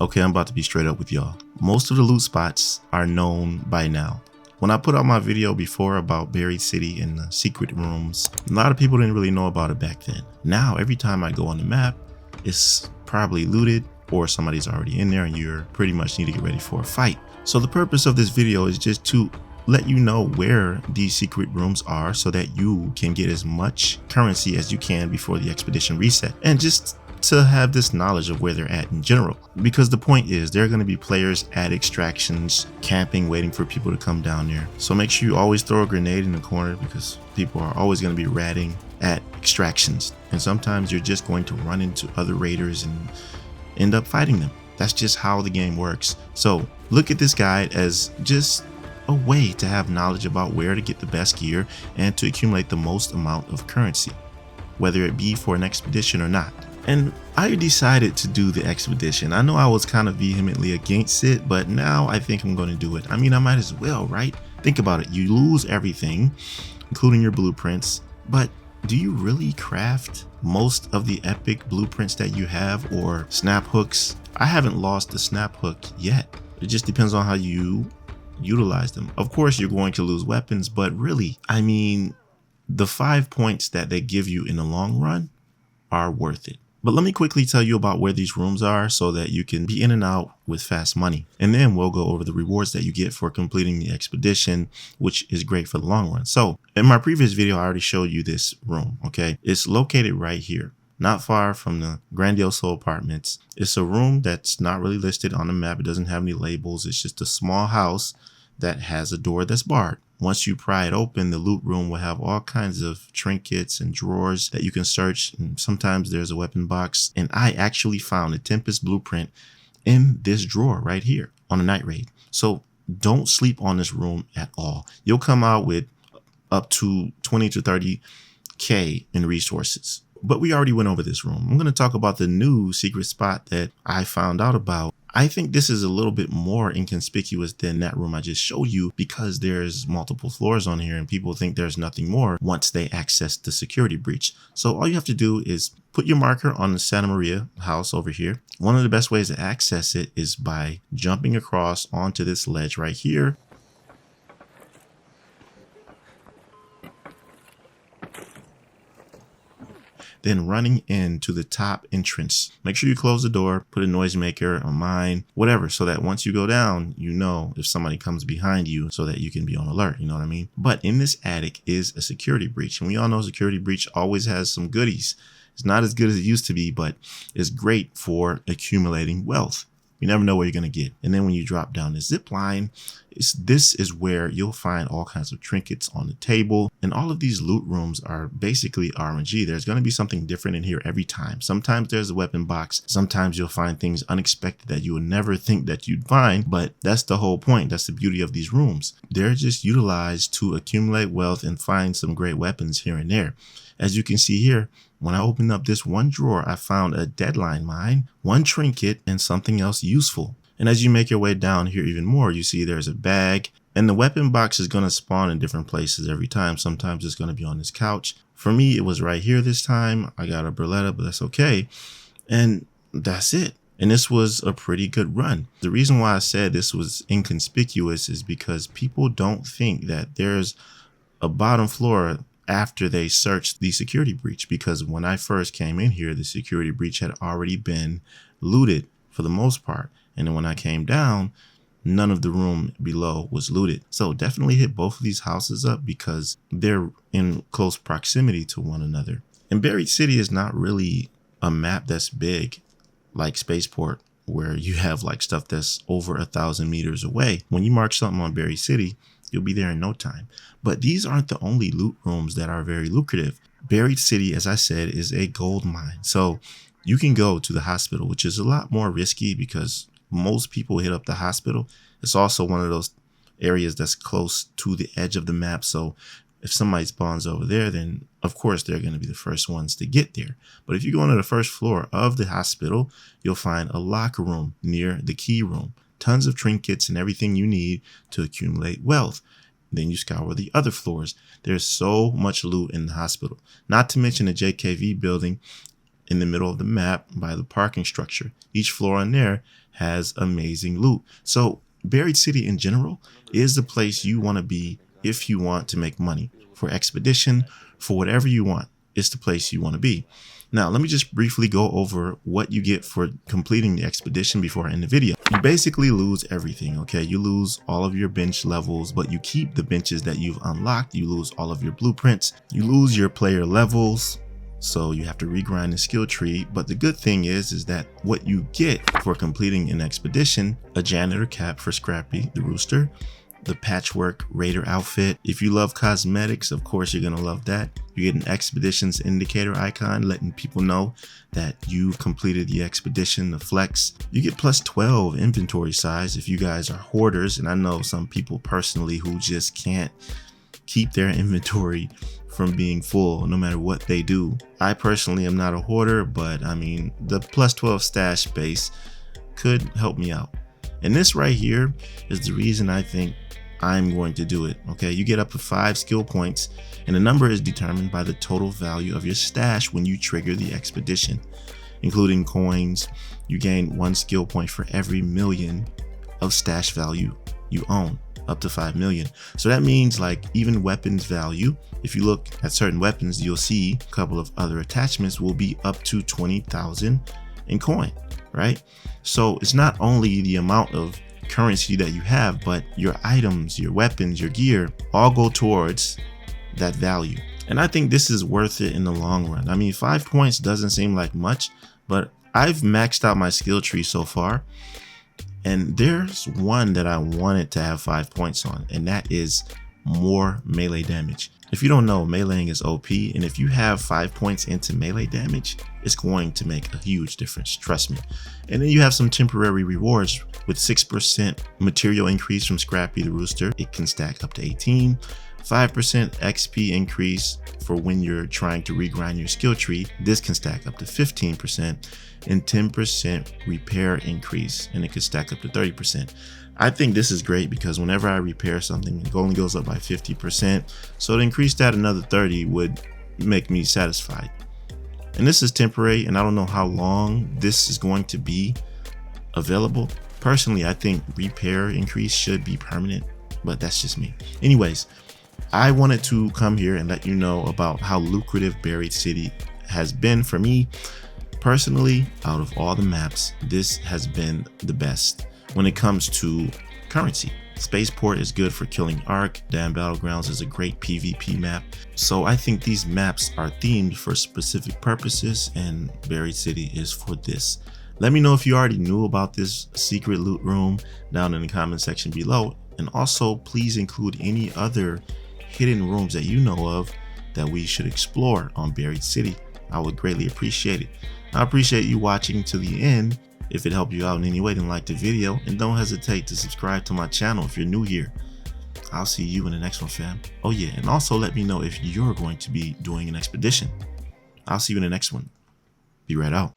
Okay, I'm about to be straight up with y'all. Most of the loot spots are known by now. When I put out my video before about Buried City and the secret rooms, a lot of people didn't really know about it back then. Now, every time I go on the map, it's probably looted or somebody's already in there and you're pretty much need to get ready for a fight. So the purpose of this video is just to let you know where these secret rooms are so that you can get as much currency as you can before the expedition reset, and just to have this knowledge of where they're at in general. Because the point is, there are going to be players at extractions camping waiting for people to come down there. So make sure you always throw a grenade in the corner, because people are always going to be ratting at extractions, and sometimes you're just going to run into other raiders and end up fighting them. That's just how the game works. So look at this guide as just a way to have knowledge about where to get the best gear and to accumulate the most amount of currency, whether it be for an expedition or not. And I decided to do the expedition. I know I was kind of vehemently against it, but now I think I'm going to do it. I mean, I might as well, right? Think about it. You lose everything, including your blueprints, but do you really craft most of the epic blueprints that you have, or snap hooks? I haven't lost a snap hook yet. It just depends on how you utilize them. Of course, you're going to lose weapons, but really, I mean, the 5 points that they give you in the long run are worth it. But let me quickly tell you about where these rooms are so that you can be in and out with fast money. And then we'll go over the rewards that you get for completing the expedition, which is great for the long run. So in my previous video, I already showed you this room, okay? It's located right here, not far from the Grandiose Apartments. It's a room that's not really listed on the map. It doesn't have any labels. It's just a small house that has a door that's barred. Once you pry it open, the loot room will have all kinds of trinkets and drawers that you can search. And sometimes there's a weapon box. And I actually found a Tempest blueprint in this drawer right here on a night raid. So don't sleep on this room at all. You'll come out with up to 20 to 30K in resources. But we already went over this room. I'm going to talk about the new secret spot that I found out about. I think this is a little bit more inconspicuous than that room I just showed you, because there's multiple floors on here and people think there's nothing more once they access the security breach. So all you have to do is put your marker on the Santa Maria house over here. One of the best ways to access it is by jumping across onto this ledge right here. Then running into the top entrance. Make sure you close the door, put a noisemaker, a mine, whatever, so that once you go down, you know if somebody comes behind you so that you can be on alert, you know what I mean? But in this attic is a security breach, and we all know security breach always has some goodies. It's not as good as it used to be, but it's great for accumulating wealth. You never know where you're going to get. And then when you drop down the zip line, this is where you'll find all kinds of trinkets on the table. And all of these loot rooms are basically RNG. There's going to be something different in here every time. Sometimes there's a weapon box. Sometimes you'll find things unexpected that you would never think that you'd find. But that's the whole point. That's the beauty of these rooms. They're just utilized to accumulate wealth and find some great weapons here and there. As you can see here, when I opened up this one drawer, I found a deadline mine, one trinket, and something else useful. And as you make your way down here even more, you see there's a bag, and the weapon box is going to spawn in different places every time. Sometimes it's going to be on this couch. For me, it was right here this time. I got a Beretta, but that's okay. And that's it. And this was a pretty good run. The reason why I said this was inconspicuous is because people don't think that there's a bottom floor after they searched the security breach, because when I first came in here, the security breach had already been looted for the most part. And then when I came down, none of the room below was looted. So definitely hit both of these houses up because they're in close proximity to one another. And Buried City is not really a map that's big like Spaceport, where you have like stuff that's over 1,000 meters away. When you mark something on Buried City, you'll be there in no time. But these aren't the only loot rooms that are very lucrative. Buried City, as I said, is a gold mine. So you can go to the hospital, which is a lot more risky because most people hit up the hospital. It's also one of those areas that's close to the edge of the map. So if somebody spawns over there, then of course they're going to be the first ones to get there. But if you go into the first floor of the hospital, you'll find a locker room near the key room. Tons of trinkets and everything you need to accumulate wealth. Then you scour the other floors. There's so much loot in the hospital. Not to mention the JKV building in the middle of the map by the parking structure. Each floor on there has amazing loot. So Buried City in general is the place you want to be if you want to make money for expedition, for whatever you want. It's the place you want to be. Now, let me just briefly go over what you get for completing the expedition before I end the video. You basically lose everything, okay? You lose all of your bench levels, but you keep the benches that you've unlocked. You lose all of your blueprints. You lose your player levels, so you have to regrind the skill tree. But the good thing is that what you get for completing an expedition, a janitor cap for Scrappy the rooster, the patchwork raider outfit. If you love cosmetics, of course you're gonna love that. You get an expeditions indicator icon letting people know that you've completed the expedition, the flex. You get plus 12 inventory size if you guys are hoarders, and I know some people personally who just can't keep their inventory from being full no matter what they do. I personally am not a hoarder, but I mean the plus 12 stash space could help me out. And this right here is the reason I think I'm going to do it. Okay, you get up to 5 skill points, and the number is determined by the total value of your stash when you trigger the expedition, including coins. You gain 1 skill point for every million of stash value you own, up to 5 million. So that means like even weapons value, if you look at certain weapons, you'll see a couple of other attachments will be up to 20,000 in coin, right? So it's not only the amount of currency that you have, but your items, your weapons, your gear all go towards that value. And I think this is worth it in the long run. I mean, 5 points doesn't seem like much, but I've maxed out my skill tree so far, and there's one that I wanted to have 5 points on, and that is more melee damage. If you don't know, meleeing is OP, and if you have 5 points into melee damage, it's going to make a huge difference, trust me. And then you have some temporary rewards with 6% material increase from Scrappy the Rooster. It can stack up to 18, 5% XP increase for when you're trying to regrind your skill tree. This can stack up to 15%, and 10% repair increase, and it could stack up to 30%. I think this is great because whenever I repair something, it only goes up by 50%. So to increase that another 30 would make me satisfied. And this is temporary, and I don't know how long this is going to be available. Personally, I think repair increase should be permanent, but that's just me. Anyways, I wanted to come here and let you know about how lucrative Buried City has been for me. Personally, out of all the maps, this has been the best when it comes to currency. Spaceport is good for killing Ark. Damn Battlegrounds is a great PvP map. So I think these maps are themed for specific purposes, and Buried City is for this. Let me know if you already knew about this secret loot room down in the comment section below, and also please include any other hidden rooms that you know of that we should explore on Buried City. I would greatly appreciate it. I appreciate you watching to the end. If it helped you out in any way, then like the video, and don't hesitate to subscribe to my channel if you're new here. I'll see you in the next one, fam. Oh yeah, and also let me know if you're going to be doing an expedition. I'll see you in the next one. Be right out.